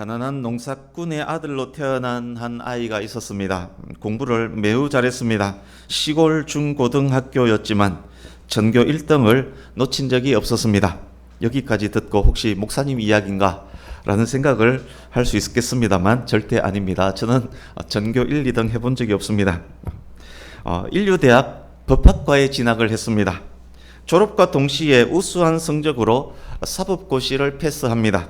가난한 농사꾼의 아들로 태어난 한 아이가 있었습니다. 공부를 매우 잘했습니다. 시골 중고등학교였지만 전교 1등을 놓친 적이 없었습니다. 여기까지 듣고 혹시 목사님 이야기인가? 라는 생각을 할 수 있겠습니다만 절대 아닙니다. 저는 전교 1, 2등 해본 적이 없습니다. 인류대학 법학과에 진학을 했습니다. 졸업과 동시에 우수한 성적으로 사법고시를 패스합니다.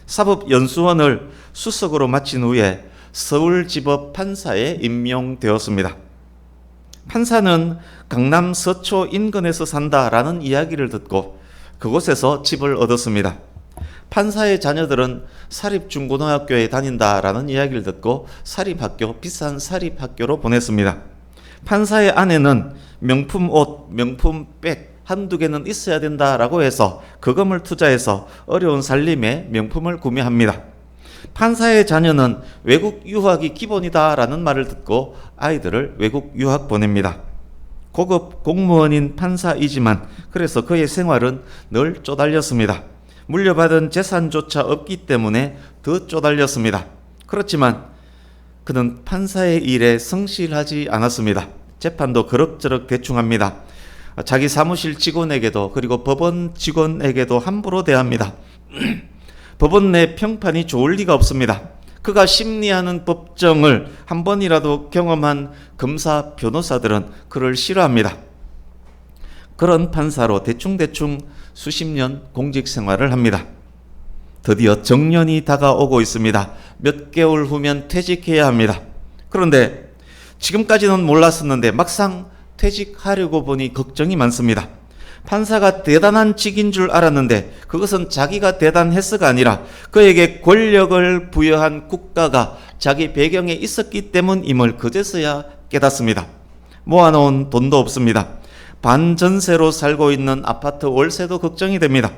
사법연수원을 수석으로 마친 후에 서울지법 판사에 임명되었습니다. 판사는 강남 서초 인근에서 산다라는 이야기를 듣고 그곳에서 집을 얻었습니다. 판사의 자녀들은 사립중고등학교에 다닌다라는 이야기를 듣고 사립학교, 비싼 사립학교로 보냈습니다. 판사의 아내는 명품 옷, 명품 백 한두 개는 있어야 된다라고 해서 거금을 투자해서 어려운 살림에 명품을 구매합니다. 판사의 자녀는 외국 유학이 기본이다라는 말을 듣고 아이들을 외국 유학 보냅니다. 고급 공무원인 판사이지만 그래서 그의 생활은 늘 쪼달렸습니다. 물려받은 재산조차 없기 때문에 더 쪼달렸습니다. 그렇지만 그는 판사의 일에 성실하지 않았습니다. 재판도 그럭저럭 대충 합니다. 자기 사무실 직원에게도 그리고 법원 직원에게도 함부로 대합니다. 법원 내 평판이 좋을 리가 없습니다. 그가 심리하는 법정을 한 번이라도 경험한 검사, 변호사들은 그를 싫어합니다. 그런 판사로 대충대충 수십 년 공직 생활을 합니다. 드디어 정년이 다가오고 있습니다. 몇 개월 후면 퇴직해야 합니다. 그런데 지금까지는 몰랐었는데 막상 퇴직하려고 보니 걱정이 많습니다. 판사가 대단한 직인 줄 알았는데 그것은 자기가 대단해서가 아니라 그에게 권력을 부여한 국가가 자기 배경에 있었기 때문임을 그제서야 깨닫습니다. 모아놓은 돈도 없습니다. 반전세로 살고 있는 아파트 월세도 걱정이 됩니다.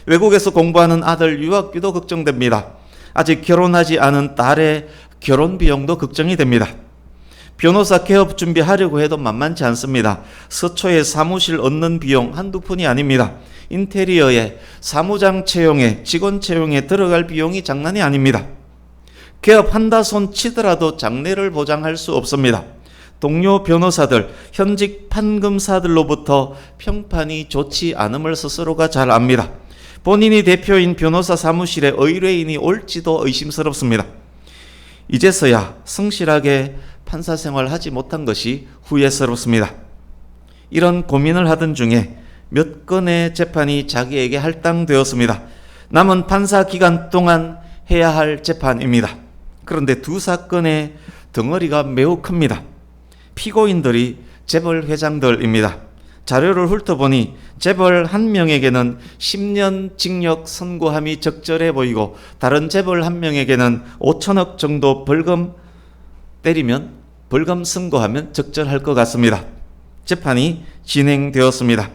외국에서 공부하는 아들 유학비도 걱정됩니다. 아직 결혼하지 않은 딸의 결혼 비용도 걱정이 됩니다. 변호사 개업 준비하려고 해도 만만치 않습니다. 서초에 사무실 얻는 비용 한두 푼이 아닙니다. 인테리어에, 사무장 채용에, 직원 채용에 들어갈 비용이 장난이 아닙니다. 개업한다 손 치더라도 장래를 보장할 수 없습니다. 동료 변호사들, 현직 판검사들로부터 평판이 좋지 않음을 스스로가 잘 압니다. 본인이 대표인 변호사 사무실에 의뢰인이 올지도 의심스럽습니다. 이제서야 성실하게 판사 생활을 하지 못한 것이 후회스럽습니다. 이런 고민을 하던 중에 몇 건의 재판이 자기에게 할당되었습니다. 남은 판사 기간 동안 해야 할 재판입니다. 그런데 두 사건의 덩어리가 매우 큽니다. 피고인들이 재벌 회장들입니다. 자료를 훑어보니 재벌 한 명에게는 10년 징역 선고함이 적절해 보이고 다른 재벌 한 명에게는 5천억 정도 벌금 선고하면 적절할 것 같습니다. 재판이 진행되었습니다.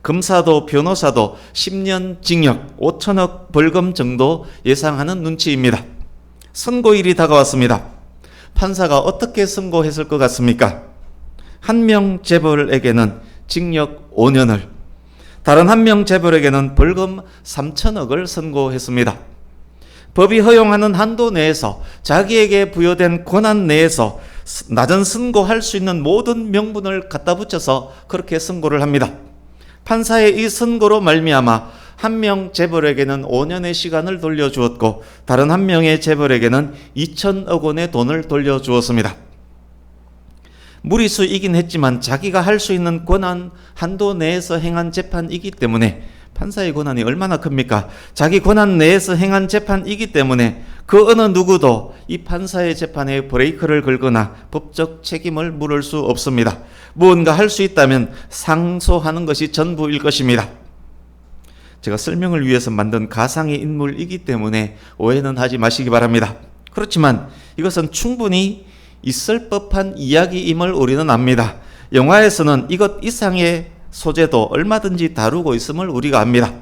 검사도 변호사도 10년 징역, 5천억 벌금 정도 예상하는 눈치입니다. 선고일이 다가왔습니다. 판사가 어떻게 선고했을 것 같습니까? 한 명 재벌에게는 징역 5년을, 다른 한 명 재벌에게는 벌금 3천억을 선고했습니다. 법이 허용하는 한도 내에서 자기에게 부여된 권한 내에서 낮은 선고할 수 있는 모든 명분을 갖다 붙여서 그렇게 선고를 합니다. 판사의 이 선고로 말미암아 한 명 재벌에게는 5년의 시간을 돌려주었고 다른 한 명의 재벌에게는 2천억 원의 돈을 돌려주었습니다. 무리수이긴 했지만 자기가 할 수 있는 권한 한도 내에서 행한 재판이기 때문에 판사의 권한이 얼마나 큽니까? 자기 권한 내에서 행한 재판이기 때문에 그 어느 누구도 이 판사의 재판에 브레이크를 걸거나 법적 책임을 물을 수 없습니다. 무언가 할 수 있다면 상소하는 것이 전부일 것입니다. 제가 설명을 위해서 만든 가상의 인물이기 때문에 오해는 하지 마시기 바랍니다. 그렇지만 이것은 충분히 있을 법한 이야기임을 우리는 압니다. 영화에서는 이것 이상의 소재도 얼마든지 다루고 있음을 우리가 압니다.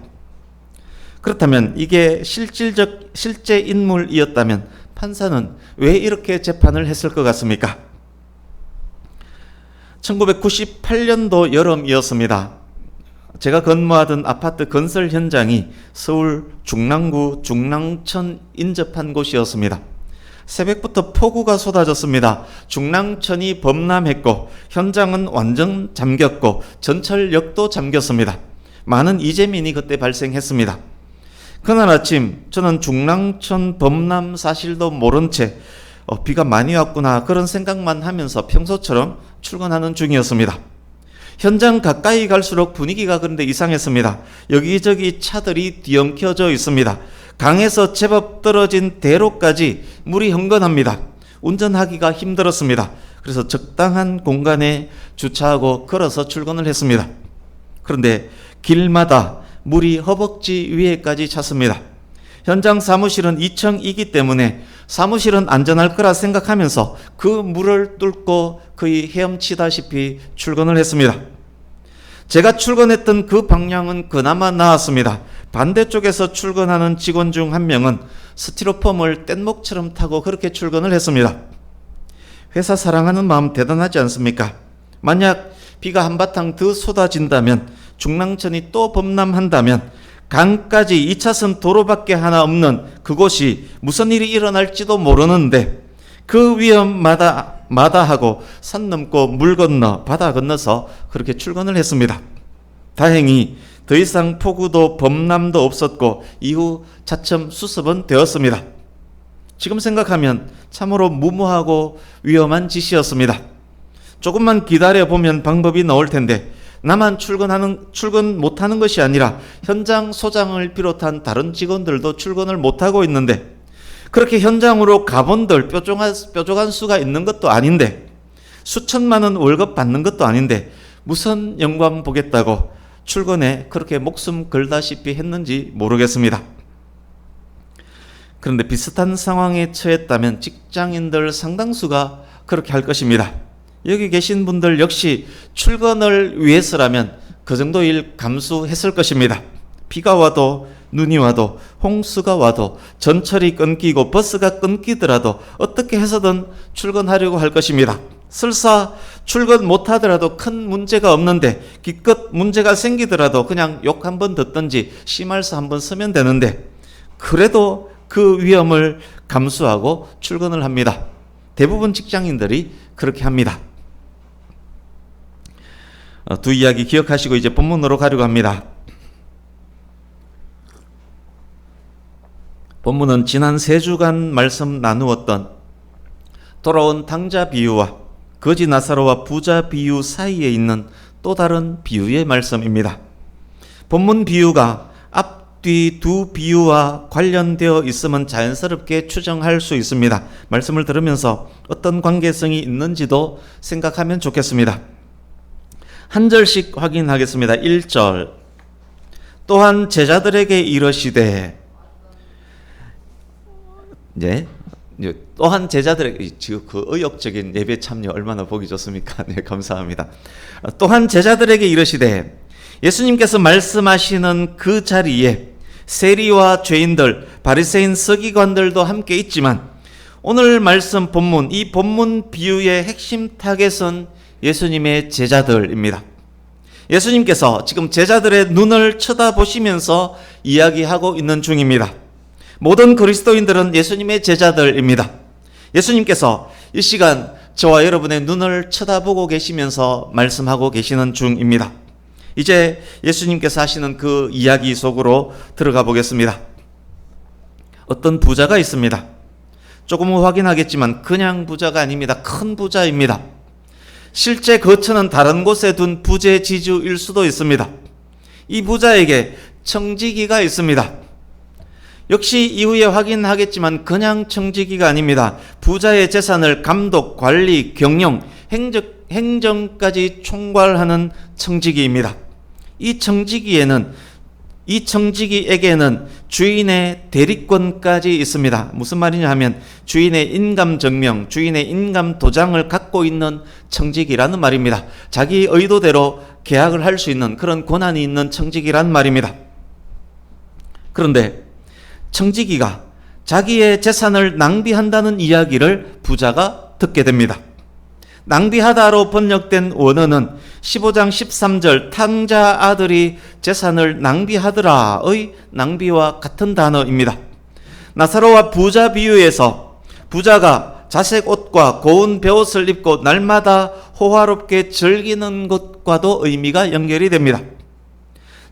그렇다면 이게 실제 인물이었다면 판사는 왜 이렇게 재판을 했을 것 같습니까? 1998년도 여름이었습니다. 제가 근무하던 아파트 건설 현장이 서울 중랑구 중랑천 인접한 곳이었습니다. 새벽부터 폭우가 쏟아졌습니다. 중랑천이 범람했고 현장은 완전 잠겼고 전철역도 잠겼습니다. 많은 이재민이 그때 발생했습니다. 그날 아침 저는 중랑천 범람 사실도 모른 채 비가 많이 왔구나 그런 생각만 하면서 평소처럼 출근하는 중이었습니다. 현장 가까이 갈수록 분위기가 그런데 이상했습니다. 여기저기 차들이 뒤엉켜져 있습니다. 강에서 제법 떨어진 대로까지 물이 흥건합니다. 운전하기가 힘들었습니다. 그래서 적당한 공간에 주차하고 걸어서 출근을 했습니다. 그런데 길마다 물이 허벅지 위에까지 찼습니다. 현장 사무실은 2층이기 때문에 사무실은 안전할 거라 생각하면서 그 물을 뚫고 거의 헤엄치다시피 출근을 했습니다. 제가 출근했던 그 방향은 그나마 나았습니다. 반대쪽에서 출근하는 직원 중 한 명은 스티로폼을 뗏목처럼 타고 그렇게 출근을 했습니다. 회사 사랑하는 마음 대단하지 않습니까? 만약 비가 한바탕 더 쏟아진다면, 중랑천이 또 범람한다면 강까지 2차선 도로밖에 하나 없는 그곳이 무슨 일이 일어날지도 모르는데 그 위험 마다하고 산 넘고 물 건너 바다 건너서 그렇게 출근을 했습니다. 다행히 더 이상 폭우도 범람도 없었고 이후 차츰 수습은 되었습니다. 지금 생각하면 참으로 무모하고 위험한 짓이었습니다. 조금만 기다려보면 방법이 나올 텐데 나만 출근 못하는 것이 아니라 현장 소장을 비롯한 다른 직원들도 출근을 못하고 있는데 그렇게 현장으로 가본들 뾰족한 수가 있는 것도 아닌데 수천만 원 월급 받는 것도 아닌데 무슨 영광 보겠다고 출근에 그렇게 목숨 걸다시피 했는지 모르겠습니다. 그런데 비슷한 상황에 처했다면 직장인들 상당수가 그렇게 할 것입니다. 여기 계신 분들 역시 출근을 위해서라면 그 정도 일 감수했을 것입니다. 비가 와도 눈이 와도 홍수가 와도 전철이 끊기고 버스가 끊기더라도 어떻게 해서든 출근하려고 할 것입니다. 설사 출근 못하더라도 큰 문제가 없는데 기껏 문제가 생기더라도 그냥 욕 한번 듣든지 심할서 한번 쓰면 되는데 그래도 그 위험을 감수하고 출근을 합니다. 대부분 직장인들이 그렇게 합니다. 두 이야기 기억하시고 이제 본문으로 가려고 합니다. 본문은 지난 3주간 말씀 나누었던 돌아온 탕자 비유와 거지 나사로와 부자 비유 사이에 있는 또 다른 비유의 말씀입니다. 본문 비유가 앞뒤 두 비유와 관련되어 있으면 자연스럽게 추정할 수 있습니다. 말씀을 들으면서 어떤 관계성이 있는지도 생각하면 좋겠습니다. 한 절씩 확인하겠습니다. 1절 또한 제자들에게 이르시되 또한 제자들에게 지금 그 의욕적인 예배 참여 얼마나 보기 좋습니까? 네, 감사합니다. 또한 제자들에게 이르시되 예수님께서 말씀하시는 그 자리에 세리와 죄인들, 바리새인 서기관들도 함께 있지만 오늘 말씀 본문, 이 본문 비유의 핵심 타겟은 예수님의 제자들입니다. 예수님께서 지금 제자들의 눈을 쳐다보시면서 이야기하고 있는 중입니다. 모든 그리스도인들은 예수님의 제자들입니다. 예수님께서 이 시간 저와 여러분의 눈을 쳐다보고 계시면서 말씀하고 계시는 중입니다. 이제 예수님께서 하시는 그 이야기 속으로 들어가 보겠습니다. 어떤 부자가 있습니다. 조금은 확인하겠지만 그냥 부자가 아닙니다. 큰 부자입니다. 실제 거처는 다른 곳에 둔 부재지주일 수도 있습니다. 이 부자에게 청지기가 있습니다. 역시 이후에 확인하겠지만 그냥 청지기가 아닙니다. 부자의 재산을 감독, 관리, 경영, 행정까지 총괄하는 청지기입니다. 이 청지기에게는 주인의 대리권까지 있습니다. 무슨 말이냐 하면 주인의 인감증명, 주인의 인감도장을 갖고 있는 청지기라는 말입니다. 자기 의도대로 계약을 할 수 있는 그런 권한이 있는 청지기란 말입니다. 그런데 청지기가 자기의 재산을 낭비한다는 이야기를 부자가 듣게 됩니다. 낭비하다로 번역된 원어는 15장 13절 탕자 아들이 재산을 낭비하더라의 낭비와 같은 단어입니다. 나사로와 부자 비유에서 부자가 자색 옷과 고운 베옷을 입고 날마다 호화롭게 즐기는 것과도 의미가 연결이 됩니다.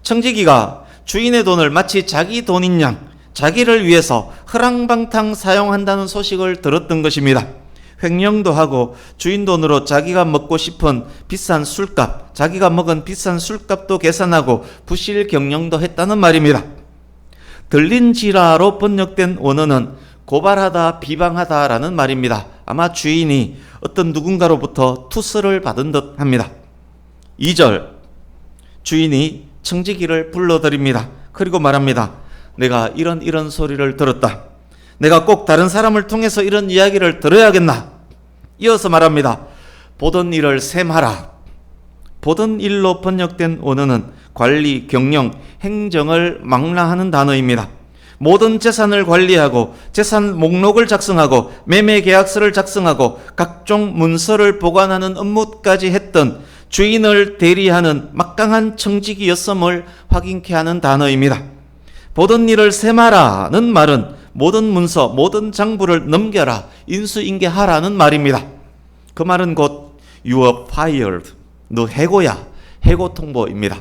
청지기가 주인의 돈을 마치 자기 돈인 양 자기를 위해서 허랑방탕 사용한다는 소식을 들었던 것입니다. 횡령도 하고 주인 돈으로 자기가 먹고 싶은 비싼 술값, 자기가 먹은 비싼 술값도 계산하고 부실 경영도 했다는 말입니다. 들린지라로 번역된 원어는 고발하다, 비방하다라는 말입니다. 아마 주인이 어떤 누군가로부터 투스를 받은 듯 합니다. 2절 주인이 청지기를 불러들입니다. 그리고 말합니다. 내가 이런 소리를 들었다. 내가 꼭 다른 사람을 통해서 이런 이야기를 들어야겠나? 이어서 말합니다. 보던 일을 셈하라. 보던 일로 번역된 원어는 관리, 경영, 행정을 망라하는 단어입니다. 모든 재산을 관리하고 재산 목록을 작성하고 매매 계약서를 작성하고 각종 문서를 보관하는 업무까지 했던 주인을 대리하는 막강한 청지기였음을 확인케 하는 단어입니다. 보던 일을 셈하라는 말은 모든 문서, 모든 장부를 넘겨라, 인수인계하라는 말입니다. 그 말은 곧 You are fired. 너 해고야. 해고 통보입니다.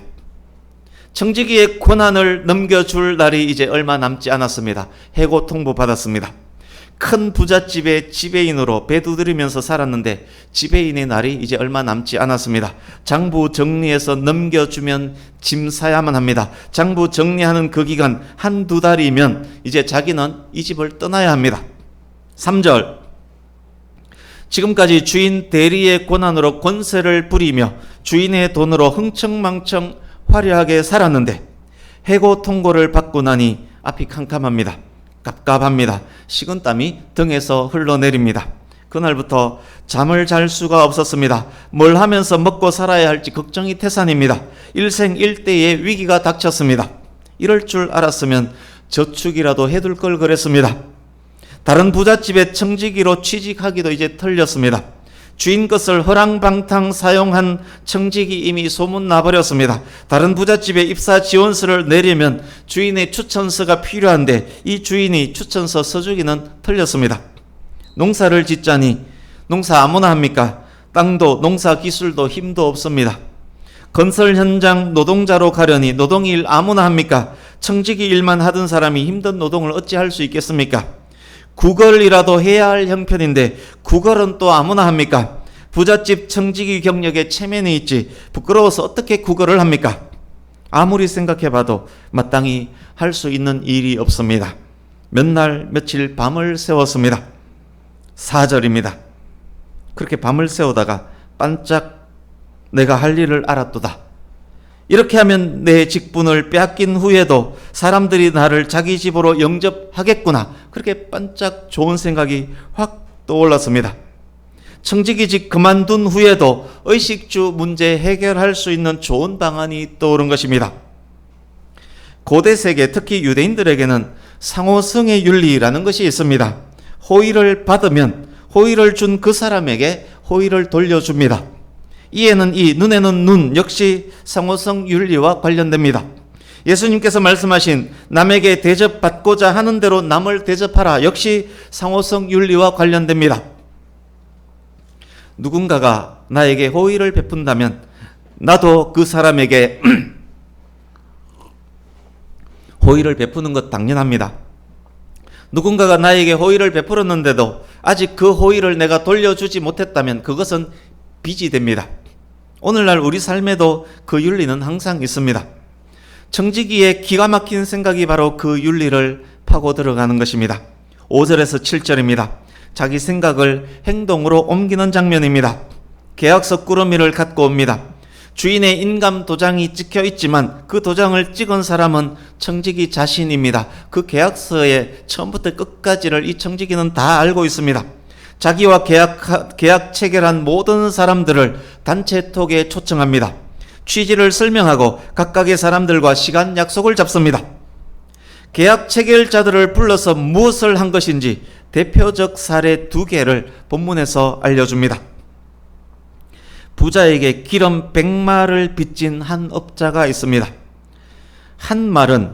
청지기의 권한을 넘겨줄 날이 이제 얼마 남지 않았습니다. 해고 통보 받았습니다. 큰 부잣집의 지배인으로 배 두드리면서 살았는데 지배인의 날이 이제 얼마 남지 않았습니다. 장부 정리해서 넘겨주면 짐 사야만 합니다. 장부 정리하는 그 기간 한두 달이면 이제 자기는 이 집을 떠나야 합니다. 3절 지금까지 주인 대리의 권한으로 권세를 부리며 주인의 돈으로 흥청망청 화려하게 살았는데 해고 통고를 받고 나니 앞이 캄캄합니다. 갑갑합니다. 식은땀이 등에서 흘러내립니다. 그날부터 잠을 잘 수가 없었습니다. 뭘 하면서 먹고 살아야 할지 걱정이 태산입니다. 일생일대의 위기가 닥쳤습니다. 이럴 줄 알았으면 저축이라도 해둘 걸 그랬습니다. 다른 부잣집의 청지기로 취직하기도 이제 털렸습니다. 주인 것을 허랑방탕 사용한 청지기 이미 소문나버렸습니다. 다른 부잣집에 입사 지원서를 내려면 주인의 추천서가 필요한데 이 주인이 추천서 써주기는 틀렸습니다. 농사를 짓자니 농사 아무나 합니까? 땅도 농사 기술도 힘도 없습니다. 건설 현장 노동자로 가려니 노동일 아무나 합니까? 청지기 일만 하던 사람이 힘든 노동을 어찌 할 수 있겠습니까? 구걸이라도 해야 할 형편인데 구걸은 또 아무나 합니까? 부잣집 청지기 경력에 체면이 있지 부끄러워서 어떻게 구걸을 합니까? 아무리 생각해봐도 마땅히 할 수 있는 일이 없습니다. 몇 날 며칠 밤을 새웠습니다. 4절입니다. 그렇게 밤을 새우다가 반짝 내가 할 일을 알았도다. 이렇게 하면 내 직분을 빼앗긴 후에도 사람들이 나를 자기 집으로 영접하겠구나. 그렇게 반짝 좋은 생각이 확 떠올랐습니다. 청지기직 그만둔 후에도 의식주 문제 해결할 수 있는 좋은 방안이 떠오른 것입니다. 고대 세계, 특히 유대인들에게는 상호성의 윤리라는 것이 있습니다. 호의를 받으면 호의를 준 그 사람에게 호의를 돌려줍니다. 이에는 이, 눈에는 눈 역시 상호성 윤리와 관련됩니다. 예수님께서 말씀하신 남에게 대접받고자 하는 대로 남을 대접하라 역시 상호성 윤리와 관련됩니다. 누군가가 나에게 호의를 베푼다면 나도 그 사람에게 호의를 베푸는 것 당연합니다. 누군가가 나에게 호의를 베풀었는데도 아직 그 호의를 내가 돌려주지 못했다면 그것은 빚이 됩니다. 오늘날 우리 삶에도 그 윤리는 항상 있습니다. 청지기의 기가 막힌 생각이 바로 그 윤리를 파고 들어가는 것입니다. 5절에서 7절입니다. 자기 생각을 행동으로 옮기는 장면입니다. 계약서 꾸러미를 갖고 옵니다. 주인의 인감 도장이 찍혀 있지만 그 도장을 찍은 사람은 청지기 자신입니다. 그 계약서의 처음부터 끝까지를 이 청지기는 다 알고 있습니다. 자기와 계약 체결한 모든 사람들을 단체톡에 초청합니다. 취지를 설명하고 각각의 사람들과 시간 약속을 잡습니다. 계약 체결자들을 불러서 무엇을 한 것인지 대표적 사례 2개를 본문에서 알려줍니다. 부자에게 기름 100말을 빚진 한 업자가 있습니다. 한 말은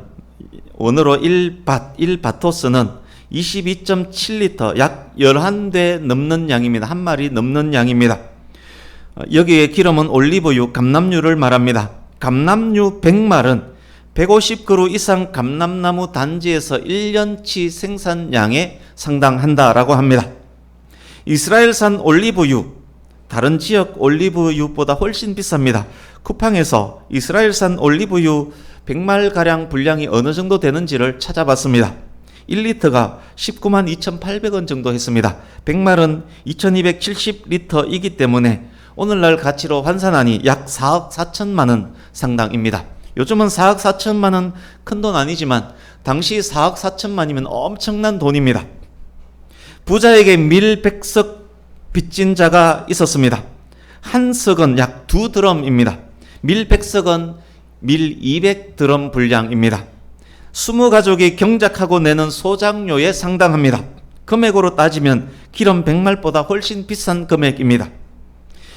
원어로 1바토스는 22.7리터, 약 11대 넘는 양입니다. 한 말이 넘는 양입니다. 여기에 기름은 올리브유, 감람유를 말합니다. 감람유 100말은 150그루 이상 감람나무 단지에서 1년치 생산량에 상당한다라고 합니다. 이스라엘산 올리브유, 다른 지역 올리브유보다 훨씬 비쌉니다. 쿠팡에서 이스라엘산 올리브유 100말가량 분량이 어느 정도 되는지를 찾아봤습니다. 1리터가 19만 2,800원 정도 했습니다. 100말은 2270리터이기 때문에 오늘날 가치로 환산하니 약 4억 4천만 원 상당입니다. 요즘은 4억 4천만 원 큰 돈 아니지만 당시 4억 4천만이면 엄청난 돈입니다. 부자에게 밀 100석 빚진 자가 있었습니다. 한 석은 약 2드럼입니다. 밀 100석은 밀 200드럼 분량입니다. 20가족이 경작하고 내는 소장료에 상당합니다. 금액으로 따지면 기름 100말보다 훨씬 비싼 금액입니다.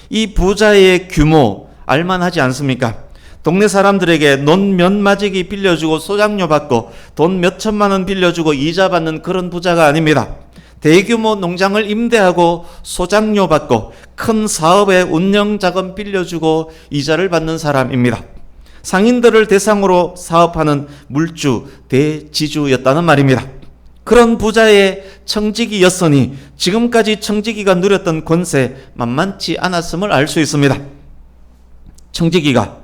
이 부자의 규모 알만하지 않습니까? 동네 사람들에게 논 몇 마지기 빌려주고 소장료 받고 돈 몇 천만 원 빌려주고 이자 받는 그런 부자가 아닙니다. 대규모 농장을 임대하고 소장료 받고 큰 사업의 운영 자금 빌려주고 이자를 받는 사람입니다. 상인들을 대상으로 사업하는 물주, 대지주였다는 말입니다. 그런 부자의 청지기였으니 지금까지 청지기가 누렸던 권세 만만치 않았음을 알 수 있습니다. 청지기가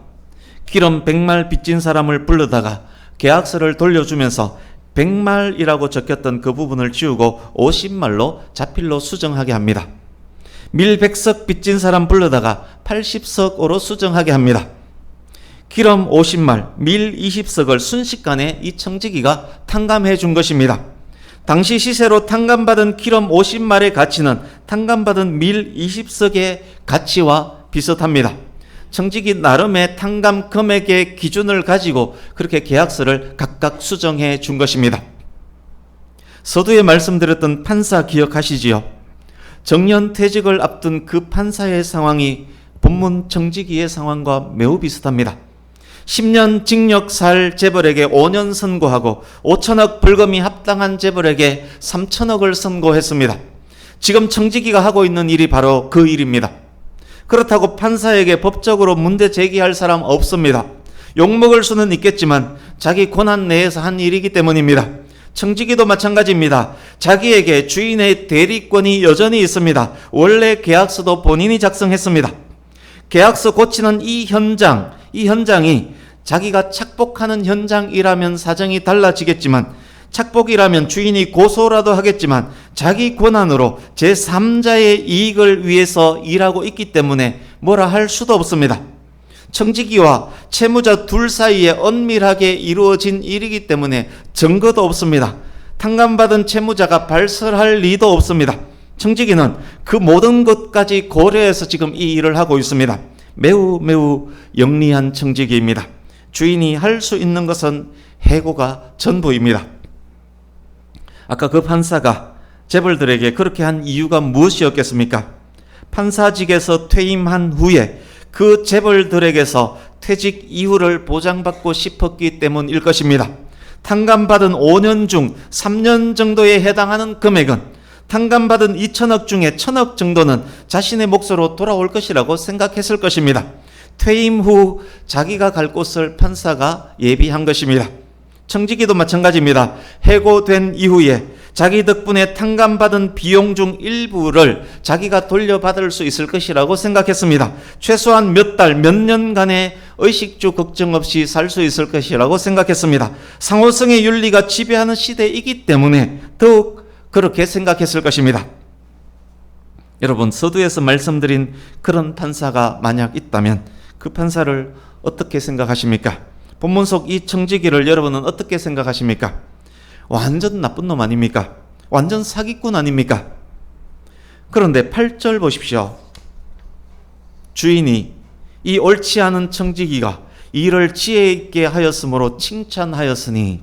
기름 100말 빚진 사람을 불러다가 계약서를 돌려주면서 100말이라고 적혔던 그 부분을 지우고 50말로 자필로 수정하게 합니다. 밀 100석 빚진 사람 불러다가 80석으로 수정하게 합니다. 기름 50말, 밀 20석을 순식간에 이 청지기가 탕감해 준 것입니다. 당시 시세로 탕감받은 기름 50말의 가치는 탕감받은 밀 20석의 가치와 비슷합니다. 청지기 나름의 탕감 금액의 기준을 가지고 그렇게 계약서를 각각 수정해 준 것입니다. 서두에 말씀드렸던 판사 기억하시지요? 정년 퇴직을 앞둔 그 판사의 상황이 본문 청지기의 상황과 매우 비슷합니다. 10년 징역 살 재벌에게 5년 선고하고 5천억 벌금이 합당한 재벌에게 3천억을 선고했습니다. 지금 청지기가 하고 있는 일이 바로 그 일입니다. 그렇다고 판사에게 법적으로 문제 제기할 사람 없습니다. 욕먹을 수는 있겠지만 자기 권한 내에서 한 일이기 때문입니다. 청지기도 마찬가지입니다. 자기에게 주인의 대리권이 여전히 있습니다. 원래 계약서도 본인이 작성했습니다. 계약서 고치는 이 현장이 자기가 착복하는 현장이라면 사정이 달라지겠지만 착복이라면 주인이 고소라도 하겠지만 자기 권한으로 제3자의 이익을 위해서 일하고 있기 때문에 뭐라 할 수도 없습니다. 청지기와 채무자 둘 사이에 은밀하게 이루어진 일이기 때문에 증거도 없습니다. 탕감받은 채무자가 발설할 리도 없습니다. 청지기는 그 모든 것까지 고려해서 지금 이 일을 하고 있습니다. 매우 영리한 청지기입니다. 주인이 할 수 있는 것은 해고가 전부입니다. 아까 그 판사가 재벌들에게 그렇게 한 이유가 무엇이었겠습니까? 판사직에서 퇴임한 후에 그 재벌들에게서 퇴직 이후를 보장받고 싶었기 때문일 것입니다. 탕감받은 5년 중 3년 정도에 해당하는 금액은 탕감받은 2천억 중에 1천억 정도는 자신의 몫으로 돌아올 것이라고 생각했을 것입니다. 퇴임 후 자기가 갈 곳을 판사가 예비한 것입니다. 청지기도 마찬가지입니다. 해고된 이후에 자기 덕분에 탕감받은 비용 중 일부를 자기가 돌려받을 수 있을 것이라고 생각했습니다. 최소한 몇 달, 몇 년간의 의식주 걱정 없이 살 수 있을 것이라고 생각했습니다. 상호성의 윤리가 지배하는 시대이기 때문에 더욱 그렇게 생각했을 것입니다. 여러분, 서두에서 말씀드린 그런 판사가 만약 있다면 그 판사를 어떻게 생각하십니까? 본문 속 이 청지기를 여러분은 어떻게 생각하십니까? 완전 나쁜 놈 아닙니까? 완전 사기꾼 아닙니까? 그런데 8절 보십시오. 주인이 이 옳지 않은 청지기가 이를 지혜 있게 하였으므로 칭찬하였으니,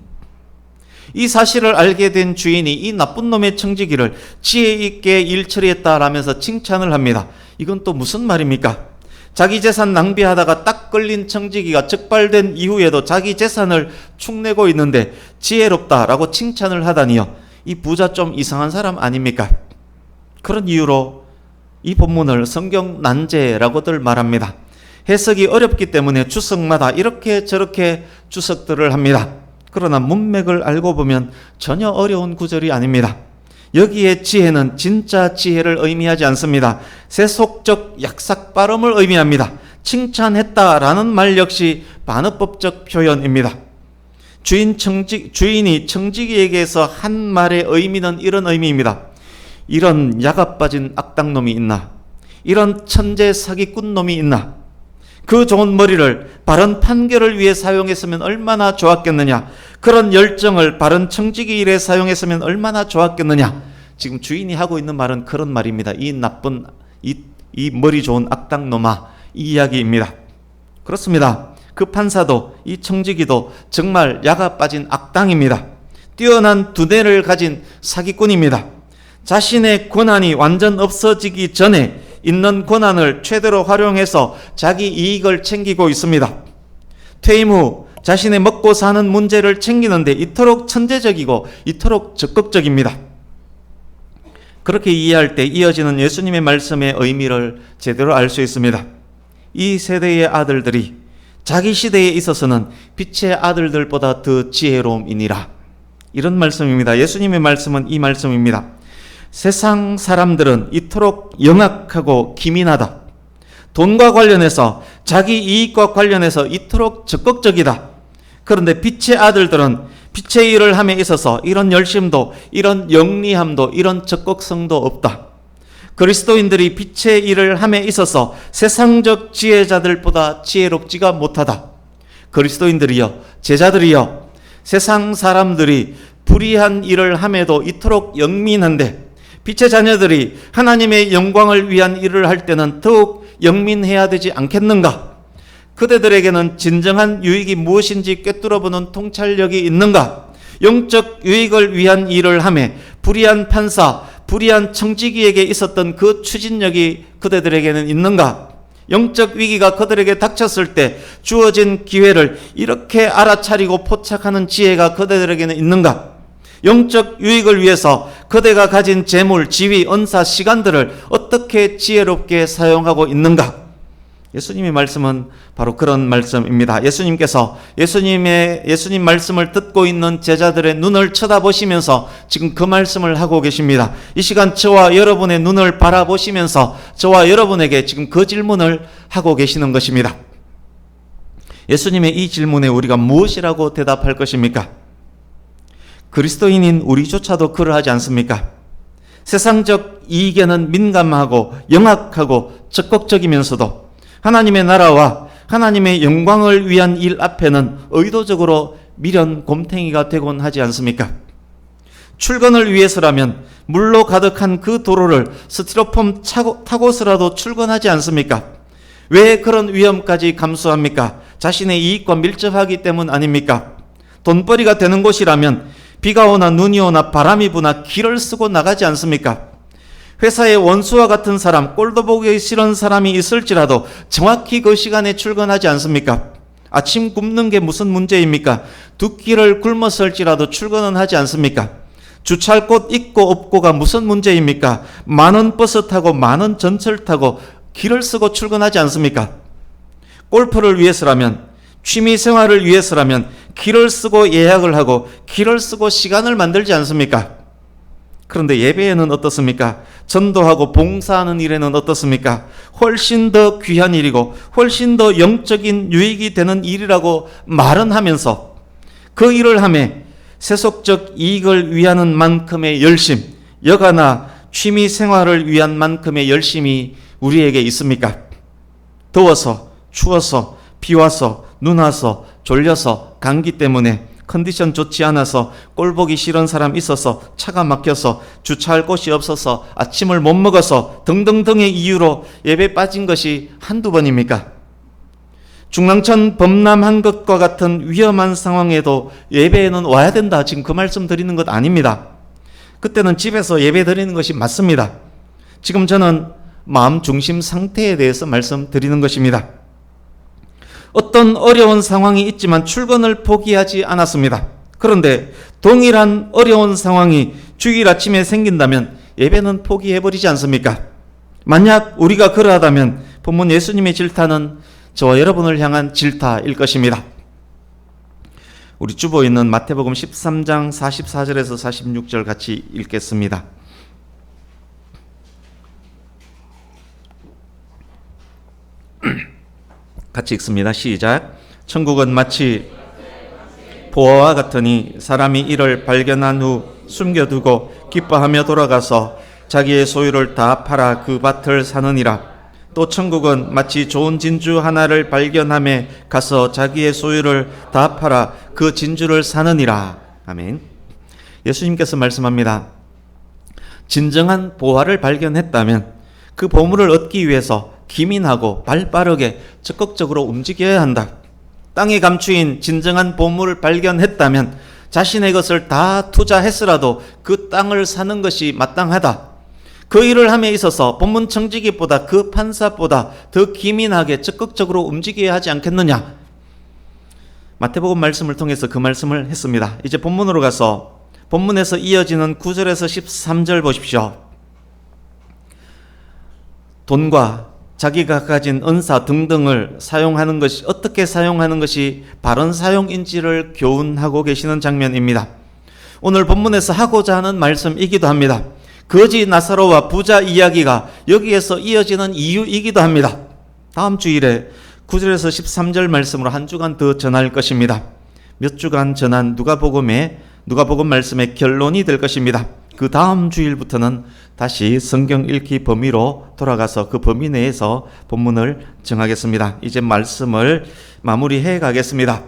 이 사실을 알게 된 주인이 이 나쁜 놈의 청지기를 지혜 있게 일 처리했다라면서 칭찬을 합니다. 이건 또 무슨 말입니까? 자기 재산 낭비하다가 딱 걸린 청지기가 적발된 이후에도 자기 재산을 축내고 있는데 지혜롭다라고 칭찬을 하다니요. 이 부자 좀 이상한 사람 아닙니까? 그런 이유로 이 본문을 성경 난제라고들 말합니다. 해석이 어렵기 때문에 주석마다 이렇게 저렇게 주석들을 합니다. 그러나 문맥을 알고 보면 전혀 어려운 구절이 아닙니다. 여기에 지혜는 진짜 지혜를 의미하지 않습니다. 세속적 약삭 발음을 의미합니다. 칭찬했다라는 말 역시 반어법적 표현입니다. 주인이 청지기에게서 한 말의 의미는 이런 의미입니다. 이런 야가 빠진 악당놈이 있나? 이런 천재 사기꾼 놈이 있나? 그 좋은 머리를 바른 판결을 위해 사용했으면 얼마나 좋았겠느냐. 그런 열정을 바른 청지기 일에 사용했으면 얼마나 좋았겠느냐. 지금 주인이 하고 있는 말은 그런 말입니다. 이 나쁜 이 머리 좋은 악당놈아, 이 이야기입니다. 그렇습니다. 그 판사도 이 청지기도 정말 야가 빠진 악당입니다. 뛰어난 두뇌를 가진 사기꾼입니다. 자신의 권한이 완전 없어지기 전에 있는 권한을 최대로 활용해서 자기 이익을 챙기고 있습니다. 퇴임 후 자신의 먹고 사는 문제를 챙기는데 이토록 천재적이고 이토록 적극적입니다. 그렇게 이해할 때 이어지는 예수님의 말씀의 의미를 제대로 알 수 있습니다. 이 세대의 아들들이 자기 시대에 있어서는 빛의 아들들보다 더 지혜로움이니라. 이런 말씀입니다. 예수님의 말씀은 이 말씀입니다. 세상 사람들은 이토록 영악하고 기민하다. 돈과 관련해서, 자기 이익과 관련해서 이토록 적극적이다. 그런데 빛의 아들들은 빛의 일을 함에 있어서 이런 열심도, 이런 영리함도, 이런 적극성도 없다. 그리스도인들이 빛의 일을 함에 있어서 세상적 지혜자들보다 지혜롭지가 못하다. 그리스도인들이여, 제자들이여, 세상 사람들이 불의한 일을 함에도 이토록 영민한데 빛의 자녀들이 하나님의 영광을 위한 일을 할 때는 더욱 영민해야 되지 않겠는가? 그대들에게는 진정한 유익이 무엇인지 꿰뚫어보는 통찰력이 있는가? 영적 유익을 위한 일을 하매 불의한 판사, 불의한 청지기에게 있었던 그 추진력이 그대들에게는 있는가? 영적 위기가 그들에게 닥쳤을 때 주어진 기회를 이렇게 알아차리고 포착하는 지혜가 그대들에게는 있는가? 영적 유익을 위해서 그대가 가진 재물, 지위, 은사, 시간들을 어떻게 지혜롭게 사용하고 있는가? 예수님의 말씀은 바로 그런 말씀입니다. 예수님께서 예수님 말씀을 듣고 있는 제자들의 눈을 쳐다보시면서 지금 그 말씀을 하고 계십니다. 이 시간 저와 여러분의 눈을 바라보시면서 저와 여러분에게 지금 그 질문을 하고 계시는 것입니다. 예수님의 이 질문에 우리가 무엇이라고 대답할 것입니까? 그리스도인인 우리조차도 그러하지 않습니까? 세상적 이익에는 민감하고 영악하고 적극적이면서도 하나님의 나라와 하나님의 영광을 위한 일 앞에는 의도적으로 미련 곰탱이가 되곤 하지 않습니까? 출근을 위해서라면 물로 가득한 그 도로를 스티로폼 타고서라도 출근하지 않습니까? 왜 그런 위험까지 감수합니까? 자신의 이익과 밀접하기 때문 아닙니까? 돈벌이가 되는 곳이라면 비가 오나 눈이 오나 바람이 부나 길을 쓰고 나가지 않습니까? 회사에 원수와 같은 사람, 꼴도 보기 싫은 사람이 있을지라도 정확히 그 시간에 출근하지 않습니까? 아침 굶는 게 무슨 문제입니까? 두 끼를 굶었을지라도 출근은 하지 않습니까? 주차할 곳 있고 없고가 무슨 문제입니까? 많은 버스 타고 많은 전철 타고 길을 쓰고 출근하지 않습니까? 골프를 위해서라면, 취미 생활을 위해서라면 길을 쓰고 예약을 하고 길을 쓰고 시간을 만들지 않습니까? 그런데 예배에는 어떻습니까? 전도하고 봉사하는 일에는 어떻습니까? 훨씬 더 귀한 일이고 훨씬 더 영적인 유익이 되는 일이라고 말은 하면서 그 일을 하매 세속적 이익을 위하는 만큼의 열심, 여가나 취미 생활을 위한 만큼의 열심이 우리에게 있습니까? 더워서, 추워서, 비 와서, 눈 와서, 졸려서, 감기 때문에, 컨디션 좋지 않아서, 꼴 보기 싫은 사람 있어서, 차가 막혀서, 주차할 곳이 없어서, 아침을 못 먹어서 등등등의 이유로 예배 빠진 것이 한두 번입니까? 중랑천 범람한 것과 같은 위험한 상황에도 예배에는 와야 된다. 지금 그 말씀 드리는 것 아닙니다. 그때는 집에서 예배 드리는 것이 맞습니다. 지금 저는 마음 중심 상태에 대해서 말씀드리는 것입니다. 어떤 어려운 상황이 있지만 출근을 포기하지 않았습니다. 그런데 동일한 어려운 상황이 주일 아침에 생긴다면 예배는 포기해버리지 않습니까? 만약 우리가 그러하다면 본문 예수님의 질타는 저와 여러분을 향한 질타일 것입니다. 우리 주보에 있는 마태복음 13장 44절에서 46절 같이 읽겠습니다. 같이 읽습니다. 시작. 천국은 마치 보화와 같으니 사람이 이를 발견한 후 숨겨두고 기뻐하며 돌아가서 자기의 소유를 다 팔아 그 밭을 사느니라. 또 천국은 마치 좋은 진주 하나를 발견함에 가서 자기의 소유를 다 팔아 그 진주를 사느니라. 아멘. 예수님께서 말씀합니다. 진정한 보화를 발견했다면 그 보물을 얻기 위해서 기민하고 발빠르게 적극적으로 움직여야 한다. 땅에 감추인 진정한 보물을 발견했다면 자신의 것을 다 투자했으라도 그 땅을 사는 것이 마땅하다. 그 일을 함에 있어서 본문 청지기보다 그 판사보다 더 기민하게 적극적으로 움직여야 하지 않겠느냐. 마태복음 말씀을 통해서 그 말씀을 했습니다. 이제 본문으로 가서 본문에서 이어지는 9절에서 13절 보십시오. 돈과 자기가 가진 은사 등등을 사용하는 것이 어떻게 사용하는 것이 바른 사용인지를 교훈하고 계시는 장면입니다. 오늘 본문에서 하고자 하는 말씀이기도 합니다. 거지 나사로와 부자 이야기가 여기에서 이어지는 이유이기도 합니다. 다음 주일에 9절에서 13절 말씀으로 한 주간 더 전할 것입니다. 몇 주간 전한 누가복음 말씀의 결론이 될 것입니다. 그 다음 주일부터는 다시 성경 읽기 범위로 돌아가서 그 범위 내에서 본문을 정하겠습니다. 이제 말씀을 마무리해 가겠습니다.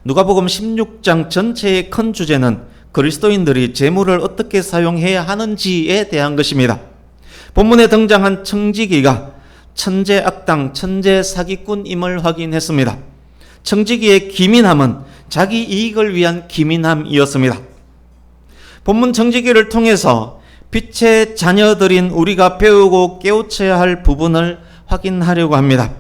누가복음 16장 전체의 큰 주제는 그리스도인들이 재물을 어떻게 사용해야 하는지에 대한 것입니다. 본문에 등장한 청지기가 천재 악당, 천재 사기꾼임을 확인했습니다. 청지기의 기민함은 자기 이익을 위한 기민함이었습니다. 본문 청지기를 통해서 빛의 자녀들인 우리가 배우고 깨우쳐야 할 부분을 확인하려고 합니다.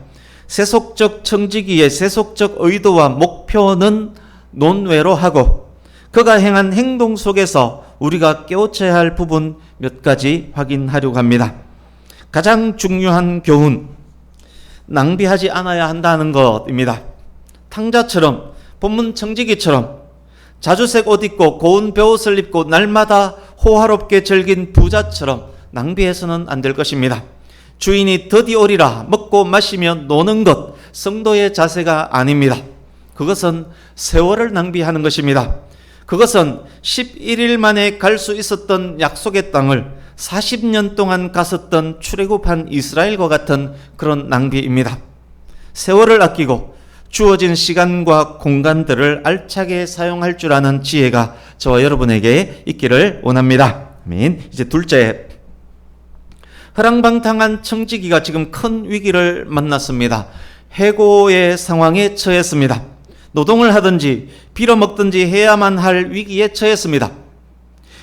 세속적 청지기의 세속적 의도와 목표는 논외로 하고 그가 행한 행동 속에서 우리가 깨우쳐야 할 부분 몇 가지 확인하려고 합니다. 가장 중요한 교훈, 낭비하지 않아야 한다는 것입니다. 탕자처럼 본문 청지기처럼 자주색 옷 입고 고운 벼옷을 입고 날마다 호화롭게 즐긴 부자처럼 낭비해서는 안 될 것입니다. 주인이 더디 오리라 먹고 마시며 노는 것, 성도의 자세가 아닙니다. 그것은 세월을 낭비하는 것입니다. 그것은 11일 만에 갈 수 있었던 약속의 땅을 40년 동안 갔었던 출애굽한 이스라엘과 같은 그런 낭비입니다. 세월을 아끼고 주어진 시간과 공간들을 알차게 사용할 줄 아는 지혜가 저와 여러분에게 있기를 원합니다. 아멘. 이제 둘째, 허랑방탕한 청지기가 지금 큰 위기를 만났습니다. 해고의 상황에 처했습니다. 노동을 하든지 빌어먹든지 해야만 할 위기에 처했습니다.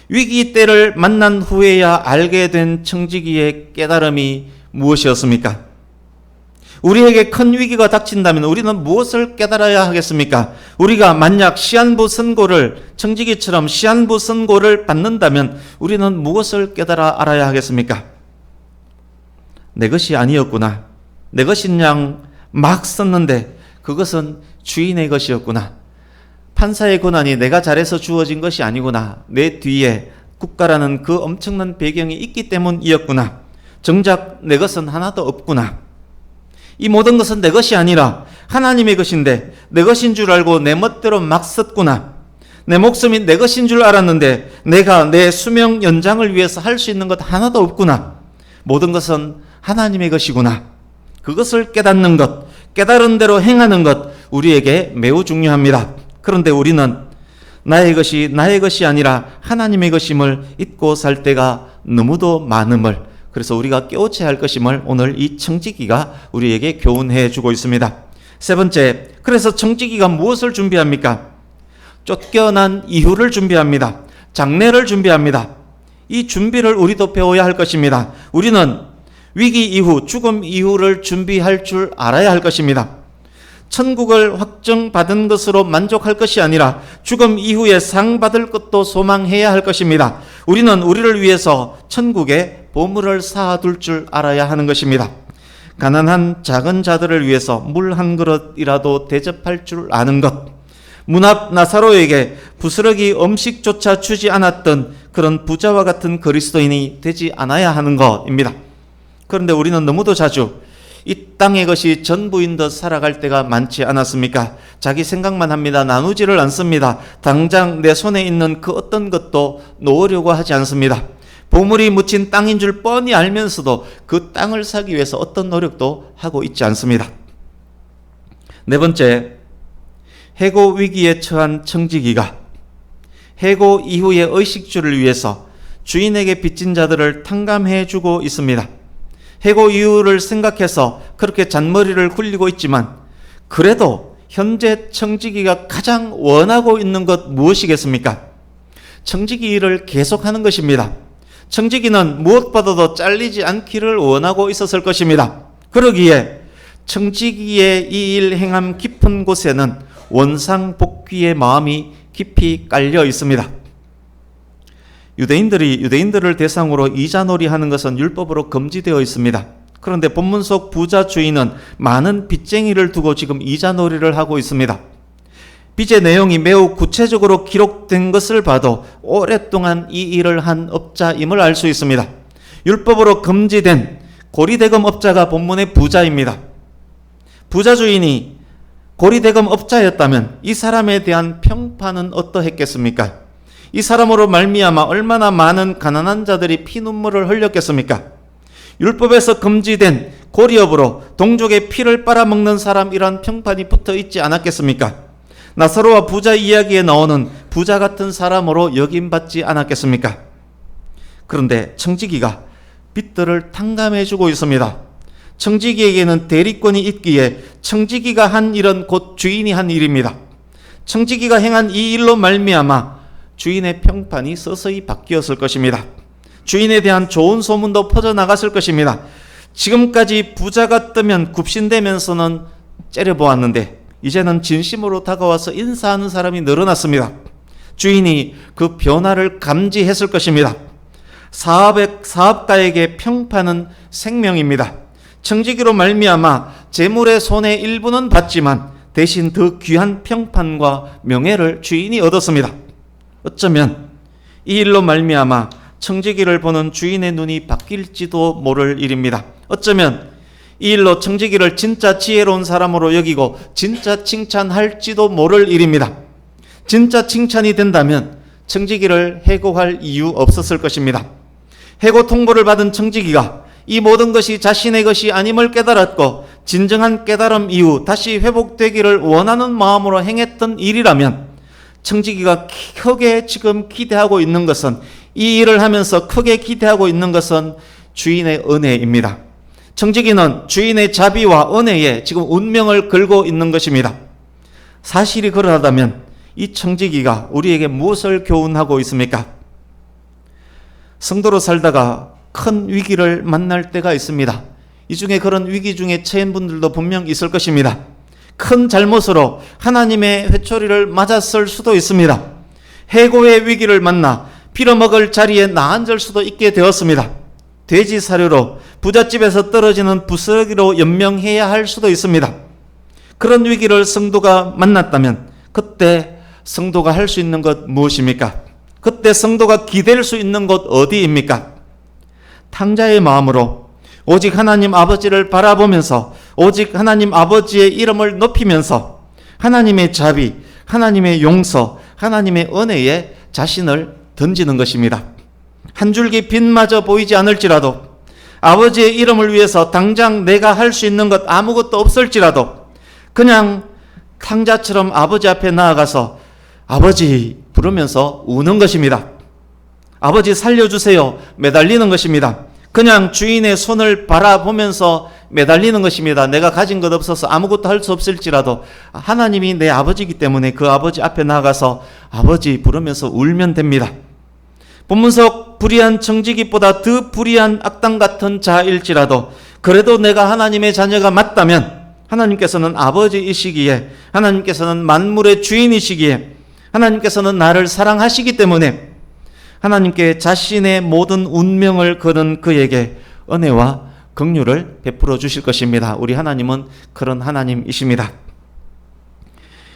위기 때를 만난 후에야 알게 된 청지기의 깨달음이 무엇이었습니까? 우리에게 큰 위기가 닥친다면 우리는 무엇을 깨달아야 하겠습니까? 우리가 만약 시한부 선고를 청지기처럼 시한부 선고를 받는다면 우리는 무엇을 깨달아 알아야 하겠습니까? 내 것이 아니었구나. 내 것인 양 막 썼는데 그것은 주인의 것이었구나. 판사의 권한이 내가 잘해서 주어진 것이 아니구나. 내 뒤에 국가라는 그 엄청난 배경이 있기 때문이었구나. 정작 내 것은 하나도 없구나. 이 모든 것은 내 것이 아니라 하나님의 것인데 내 것인 줄 알고 내 멋대로 막 썼구나. 내 목숨이 내 것인 줄 알았는데 내가 내 수명 연장을 위해서 할 수 있는 것 하나도 없구나. 모든 것은 하나님의 것이구나. 그것을 깨닫는 것, 깨달은 대로 행하는 것 우리에게 매우 중요합니다. 그런데 우리는 나의 것이 아니라 하나님의 것임을 잊고 살 때가 너무도 많음을, 그래서 우리가 깨우쳐야 할 것임을 오늘 이 청지기가 우리에게 교훈해 주고 있습니다. 세 번째, 그래서 청지기가 무엇을 준비합니까? 쫓겨난 이후를 준비합니다. 장례를 준비합니다. 이 준비를 우리도 배워야 할 것입니다. 우리는 위기 이후, 죽음 이후를 준비할 줄 알아야 할 것입니다. 천국을 확정받은 것으로 만족할 것이 아니라 죽음 이후에 상 받을 것도 소망해야 할 것입니다. 우리는 우리를 위해서 천국에 보물을 쌓아둘 줄 알아야 하는 것입니다. 가난한 작은 자들을 위해서 물 한 그릇이라도 대접할 줄 아는 것, 문 앞 나사로에게 부스러기 음식조차 주지 않았던 그런 부자와 같은 그리스도인이 되지 않아야 하는 것입니다. 그런데 우리는 너무도 자주 이 땅의 것이 전부인 듯 살아갈 때가 많지 않았습니까? 자기 생각만 합니다. 나누지를 않습니다. 당장 내 손에 있는 그 어떤 것도 놓으려고 하지 않습니다. 보물이 묻힌 땅인 줄 뻔히 알면서도 그 땅을 사기 위해서 어떤 노력도 하고 있지 않습니다. 네 번째, 해고 위기에 처한 청지기가 해고 이후의 의식주를 위해서 주인에게 빚진 자들을 탕감해 주고 있습니다. 해고 이유를 생각해서 그렇게 잔머리를 굴리고 있지만 그래도 현재 청지기가 가장 원하고 있는 것 무엇이겠습니까? 청지기 일을 계속하는 것입니다. 청지기는 무엇보다도 잘리지 않기를 원하고 있었을 것입니다. 그러기에 청지기의 이 일 행함 깊은 곳에는 원상복귀의 마음이 깊이 깔려 있습니다. 유대인들을 대상으로 이자놀이 하는 것은 율법으로 금지되어 있습니다. 그런데 본문 속 부자 주인은 많은 빚쟁이를 두고 지금 이자놀이를 하고 있습니다. 빚의 내용이 매우 구체적으로 기록된 것을 봐도 오랫동안 이 일을 한 업자임을 알 수 있습니다. 율법으로 금지된 고리대금 업자가 본문의 부자입니다. 부자 주인이 고리대금 업자였다면 이 사람에 대한 평판은 어떠했겠습니까? 이 사람으로 말미암아 얼마나 많은 가난한 자들이 피눈물을 흘렸겠습니까? 율법에서 금지된 고리업으로 동족의 피를 빨아먹는 사람이란 평판이 붙어 있지 않았겠습니까? 나사로와 부자 이야기에 나오는 부자 같은 사람으로 여김받지 않았겠습니까? 그런데 청지기가 빚들을 탕감해주고 있습니다. 청지기에게는 대리권이 있기에 청지기가 한 일은 곧 주인이 한 일입니다. 청지기가 행한 이 일로 말미암아 주인의 평판이 서서히 바뀌었을 것입니다. 주인에 대한 좋은 소문도 퍼져나갔을 것입니다. 지금까지 부자가 뜨면 굽신대면서는 째려보았는데 이제는 진심으로 다가와서 인사하는 사람이 늘어났습니다. 주인이 그 변화를 감지했을 것입니다. 사업가에게 평판은 생명입니다. 청지기로 말미암아 재물의 손의 일부는 받지만 대신 더 귀한 평판과 명예를 주인이 얻었습니다. 어쩌면 이 일로 말미암아 청지기를 보는 주인의 눈이 바뀔지도 모를 일입니다. 어쩌면 이 일로 청지기를 진짜 지혜로운 사람으로 여기고 진짜 칭찬할지도 모를 일입니다. 진짜 칭찬이 된다면 청지기를 해고할 이유 없었을 것입니다. 해고 통보를 받은 청지기가 이 모든 것이 자신의 것이 아님을 깨달았고 진정한 깨달음 이후 다시 회복되기를 원하는 마음으로 행했던 일이라면 청지기가 크게 지금 기대하고 있는 것은 이 일을 하면서 크게 기대하고 있는 것은 주인의 은혜입니다. 청지기는 주인의 자비와 은혜에 지금 운명을 걸고 있는 것입니다. 사실이 그러하다면 이 청지기가 우리에게 무엇을 교훈하고 있습니까? 성도로 살다가 큰 위기를 만날 때가 있습니다. 이 중에 그런 위기 중에 처한 분들도 분명 있을 것입니다. 큰 잘못으로 하나님의 회초리를 맞았을 수도 있습니다. 해고의 위기를 만나 빌어먹을 자리에 나앉을 수도 있게 되었습니다. 돼지 사료로 부잣집에서 떨어지는 부스러기로 연명해야 할 수도 있습니다. 그런 위기를 성도가 만났다면 그때 성도가 할 수 있는 것 무엇입니까? 그때 성도가 기댈 수 있는 곳 어디입니까? 탕자의 마음으로 오직 하나님 아버지를 바라보면서 오직 하나님 아버지의 이름을 높이면서 하나님의 자비, 하나님의 용서, 하나님의 은혜에 자신을 던지는 것입니다. 한 줄기 빛마저 보이지 않을지라도 아버지의 이름을 위해서 당장 내가 할 수 있는 것 아무것도 없을지라도 그냥 탕자처럼 아버지 앞에 나아가서 아버지 부르면서 우는 것입니다. 아버지 살려주세요 매달리는 것입니다. 그냥 주인의 손을 바라보면서 매달리는 것입니다. 내가 가진 것 없어서 아무것도 할 수 없을지라도 하나님이 내 아버지이기 때문에 그 아버지 앞에 나가서 아버지 부르면서 울면 됩니다. 본문 속 불의한 청지기보다 더 불의한 악당 같은 자일지라도 그래도 내가 하나님의 자녀가 맞다면 하나님께서는 아버지이시기에, 하나님께서는 만물의 주인이시기에, 하나님께서는 나를 사랑하시기 때문에 하나님께 자신의 모든 운명을 거는 그에게 은혜와 긍휼을 베풀어 주실 것입니다. 우리 하나님은 그런 하나님이십니다.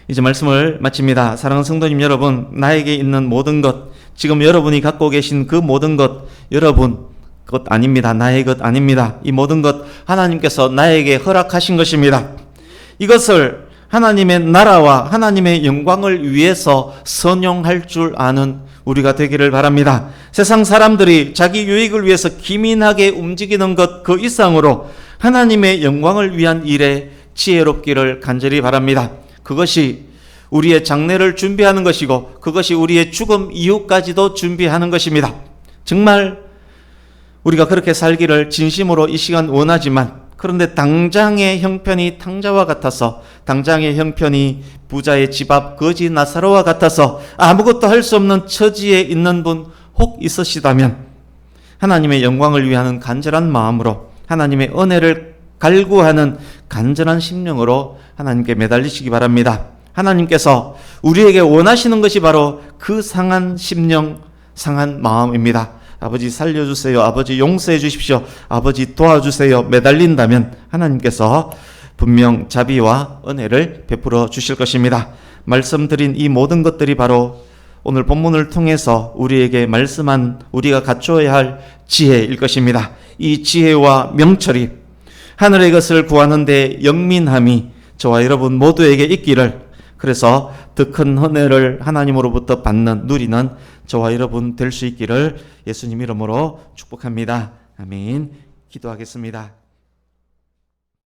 이제 말씀을 마칩니다. 사랑하는 성도님 여러분, 나에게 있는 모든 것, 지금 여러분이 갖고 계신 그 모든 것, 여러분 것 아닙니다. 나의 것 아닙니다. 이 모든 것 하나님께서 나에게 허락하신 것입니다. 이것을 하나님의 나라와 하나님의 영광을 위해서 선용할 줄 아는 우리가 되기를 바랍니다. 세상 사람들이 자기 유익을 위해서 기민하게 움직이는 것 그 이상으로 하나님의 영광을 위한 일에 지혜롭기를 간절히 바랍니다. 그것이 우리의 장래를 준비하는 것이고 그것이 우리의 죽음 이후까지도 준비하는 것입니다. 정말 우리가 그렇게 살기를 진심으로 이 시간 원하지만, 그런데 당장의 형편이 탕자와 같아서, 당장의 형편이 부자의 집 앞 거지 나사로와 같아서 아무것도 할 수 없는 처지에 있는 분 혹 있으시다면 하나님의 영광을 위하는 간절한 마음으로, 하나님의 은혜를 갈구하는 간절한 심령으로 하나님께 매달리시기 바랍니다. 하나님께서 우리에게 원하시는 것이 바로 그 상한 심령, 상한 마음입니다. 아버지 살려주세요. 아버지 용서해 주십시오. 아버지 도와주세요. 매달린다면 하나님께서 분명 자비와 은혜를 베풀어 주실 것입니다. 말씀드린 이 모든 것들이 바로 오늘 본문을 통해서 우리에게 말씀한 우리가 갖춰야 할 지혜일 것입니다. 이 지혜와 명철이, 하늘의 것을 구하는 데 영민함이 저와 여러분 모두에게 있기를, 그래서 더 큰 은혜를 하나님으로부터 받는, 누리는 저와 여러분 될 수 있기를 예수님 이름으로 축복합니다. 아멘. 기도하겠습니다.